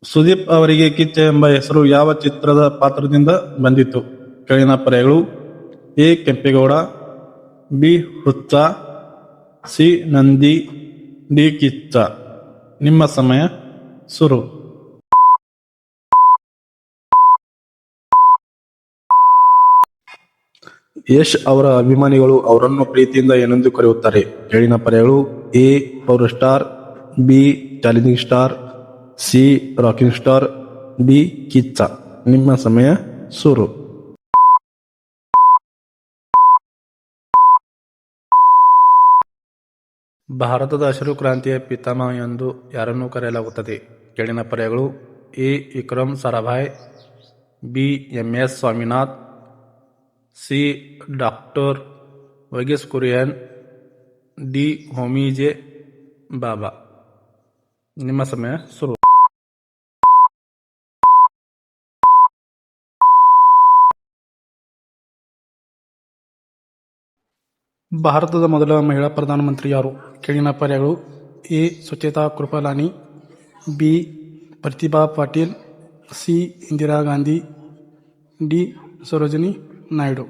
ಸುದೀಪ್ ಅವರಿಗೆ ಕಿಚ್ಚ ಎಂಬ ಹೆಸರು ಯಾವ ಚಿತ್ರದ ಪಾತ್ರದಿಂದ ಬಂದಿತು? ಕೆಳಗಿನ ಪರ್ಯಾಯಗಳು: ಎ. ಕೆಂಪೇಗೌಡ, ಬಿ. ಹುಚ್ಚ, ಸಿ. ನಂದಿ, ಡಿ. ಕಿಚ್ಚ. ನಿಮ್ಮ ಸಮಯ ಶುರು. ಯಶ್ ಅವರ ಅಭಿಮಾನಿಗಳು ಅವರನ್ನು ಪ್ರೀತಿಯಿಂದ ಏನೆಂದು ಕರೆಯುತ್ತಾರೆ? ಕೆಳಗಿನ ಪರ್ಯಾಯಗಳು: A. Power star, B. Challenging star, C. Rocking star, D. Kichcha. ನಿಮ್ಮ ಸಮಯ ಶುರು. ಭಾರತದ ಹಸಿರು ಕ್ರಾಂತಿಯ ಪಿತಾಮಹ ಎಂದು ಯಾರನ್ನು ಕರೆಯಲಾಗುತ್ತದೆ? ಕೆಳಗಿನ ಪರ್ಯಾಯಗಳು: A. Vikram Sarabhai, B. M S. Swaminathan, C. Doctor Verghese Kurien, D. Homi J. Bhabha. ನಿಮ್ಮ ಸಮಯ ಶುರು. ಭಾರತದ ಮೊದಲ ಮಹಿಳಾ ಪ್ರಧಾನಮಂತ್ರಿ ಯಾರು? ಕೆಳಗಿನ ಪರ್ಯಾಯಗಳು: A. Sucheta Kriplani, B. Pratibha Patil, C. Indira Gandhi, D. Sarojini Naidu.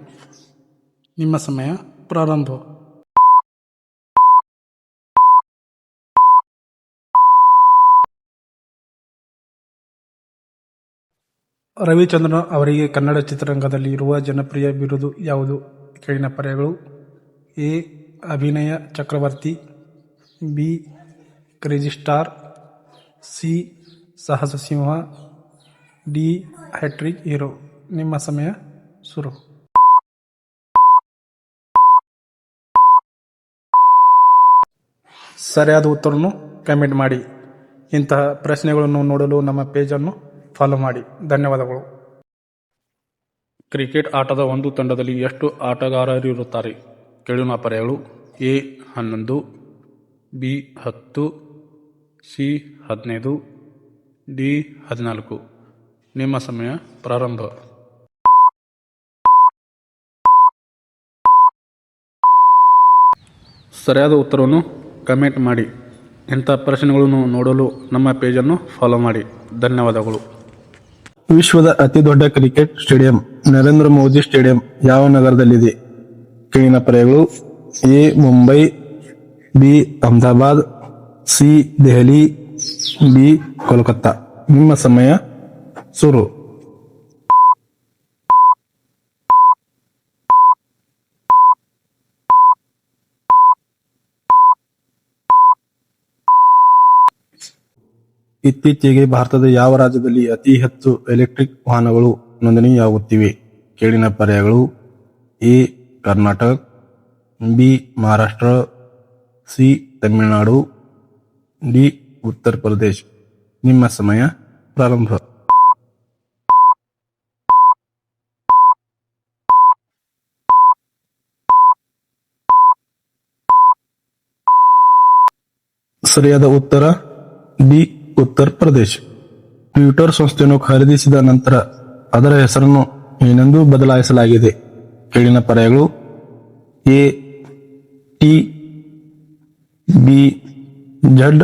ನಿಮ್ಮ ಸಮಯ ಪ್ರಾರಂಭ. ರವಿಚಂದ್ರನ್ ಅವರಿಗೆ ಕನ್ನಡ ಚಿತ್ರರಂಗದಲ್ಲಿ ಇರುವ ಜನಪ್ರಿಯ ಬಿರುದು ಯಾವುದು? ಕೆಳಗಿನ ಪರ್ಯಾಯಗಳು: ಎ. ಅಭಿನಯ ಚಕ್ರವರ್ತಿ, ಬಿ. Crazy star, C. ಸಾಹಸ ಸಿಂಹ, ಡಿ. Hat trick hero. ನಿಮ್ಮ ಸಮಯ ಶುರು. ಸರಿಯಾದ ಉತ್ತರವನ್ನು ಕಮೆಂಟ್ ಮಾಡಿ. ಇಂತಹ ಪ್ರಶ್ನೆಗಳನ್ನು ನೋಡಲು ನಮ್ಮ ಪೇಜನ್ನು ಫಾಲೋ ಮಾಡಿ. ಧನ್ಯವಾದಗಳು. ಕ್ರಿಕೆಟ್ ಆಟದ ಒಂದು ತಂಡದಲ್ಲಿ ಎಷ್ಟು ಆಟಗಾರರಿರುತ್ತಾರೆ? ಕೆಳಗಿನ ಪರ್ಯಾಯಗಳು: ಎ. 11, ಬಿ. 10, ಸಿ. 15, ಡಿ. 14. ನಿಮ್ಮ ಸಮಯ ಪ್ರಾರಂಭ. ಸರಿಯಾದ ಉತ್ತರವನ್ನು ಕಮೆಂಟ್ ಮಾಡಿ. ಇಂಥ ಪ್ರಶ್ನೆಗಳನ್ನು ನೋಡಲು ನಮ್ಮ ಪೇಜನ್ನು ಫಾಲೋ ಮಾಡಿ. ಧನ್ಯವಾದಗಳು. ವಿಶ್ವದ ಅತಿ ದೊಡ್ಡ cricket stadium Narendra Modi stadium ಯಾವ ನಗರದಲ್ಲಿದೆ? ಕೆಳಗಿನ ಪರ್ಯಾಯಗಳು: A. Mumbai, B. Ahmedabad, C. Delhi, B. Kolkata. ನಿಮ್ಮ ಸಮಯ ಶುರು. ಇತ್ತೀಚೆಗೆ ಭಾರತದ ಯಾವ ರಾಜ್ಯದಲ್ಲಿ ಅತಿ ಹೆಚ್ಚು ಎಲೆಕ್ಟ್ರಿಕ್ ವಾಹನಗಳು ನೋಂದಣಿಯಾಗುತ್ತಿವೆ? ಕೆಳಗಿನ ಪರ್ಯಾಯಗಳು: A. Karnataka, B. Maharashtra, C. Tamil Nadu, D. Uttar Pradesh. ನಿಮ್ಮ ಸಮಯ ಪ್ರಾರಂಭ. ಸರಿಯಾದ ಉತ್ತರ ಡಿ. ಉತ್ತರ ಪ್ರದೇಶ್. ಟ್ವಿಟರ್ ಸಂಸ್ಥೆಯನ್ನು ಖರೀದಿಸಿದ ನಂತರ ಅದರ ಹೆಸರನ್ನು ಏನೆಂದು ಬದಲಾಯಿಸಲಾಗಿದೆ? ಕೆಳಗಿನ ಪರ್ಯಾಯಗಳು: A. T, B. Z,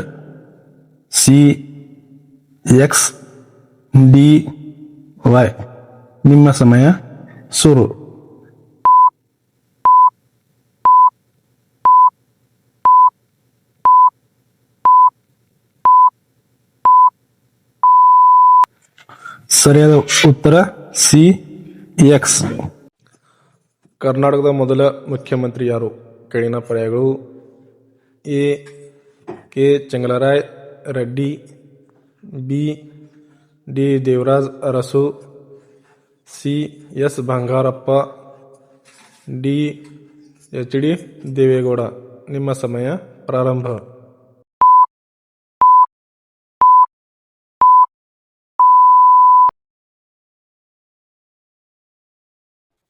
C. X, D. Y. ನಿಮ್ಮ ಸಮಯ ಶುರು. ಸರಿಯಾದ ಉತ್ತರ ಸಿ. ಎಕ್ಸ್. ಕರ್ನಾಟಕದ ಮೊದಲ ಮುಖ್ಯಮಂತ್ರಿ ಯಾರು? ಕೆಳಗಿನ ಪರ್ಯಾಯಗಳು: A. K. Chengalaraya Reddy, B. D. Devaraj Urs, C. S. Bangarappa, D. H. D. Deve Gowda. ನಿಮ್ಮ ಸಮಯ ಪ್ರಾರಂಭ.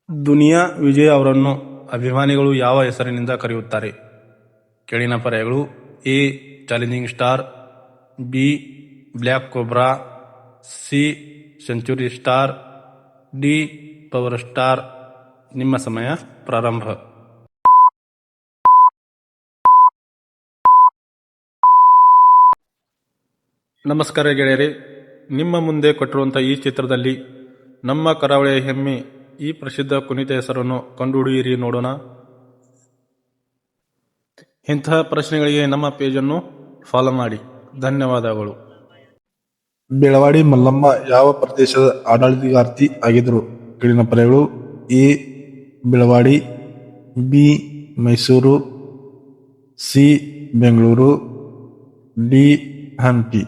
ದುನಿಯಾ ವಿಜಯ್ ಅವರನ್ನು ಅಭಿಮಾನಿಗಳು ಯಾವ ಹೆಸರಿನಿಂದ ಕರೆಯುತ್ತಾರೆ? ಕೆಳಗಿನ ಪರ್ಯಾಯಗಳು: A. Challenging star, B. Black cobra, C. Century star, D. Power star. ನಿಮ್ಮ ಸಮಯ ಪ್ರಾರಂಭ. ನಮಸ್ಕಾರ ಗೆಳೆಯರೇ, ನಿಮ್ಮ ಮುಂದೆ ಕೊಟ್ಟಿರುವಂಥ ಈ ಚಿತ್ರದಲ್ಲಿ ನಮ್ಮ ಕರಾವಳಿಯ ಹೆಮ್ಮೆ ಈ ಪ್ರಸಿದ್ಧ ಕುಣಿತ ಹೆಸರನ್ನು ಕಂಡುಹಿಡಿಯಿರಿ ನೋಡೋಣ. ಇಂತಹ ಪ್ರಶ್ನೆಗಳಿಗೆ ನಮ್ಮ ಪೇಜನ್ನು ಫಾಲೋ ಮಾಡಿ. ಧನ್ಯವಾದಗಳು. ಬೆಳವಾಡಿ ಮಲ್ಲಮ್ಮ ಯಾವ ಪ್ರದೇಶದ ಆಡಳಿತಗಾರ್ತಿ ಆಗಿದ್ದರು? ಕೆಳಗಿನ ಪದಗಳು: A Belawadi, B Mysuru, C Bengaluru, D Hampi.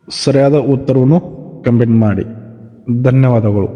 ಸರಿಯಾದ ಉತ್ತರವನ್ನು ಕಮೆಂಟ್ ಮಾಡಿ. ಧನ್ಯವಾದಗಳು.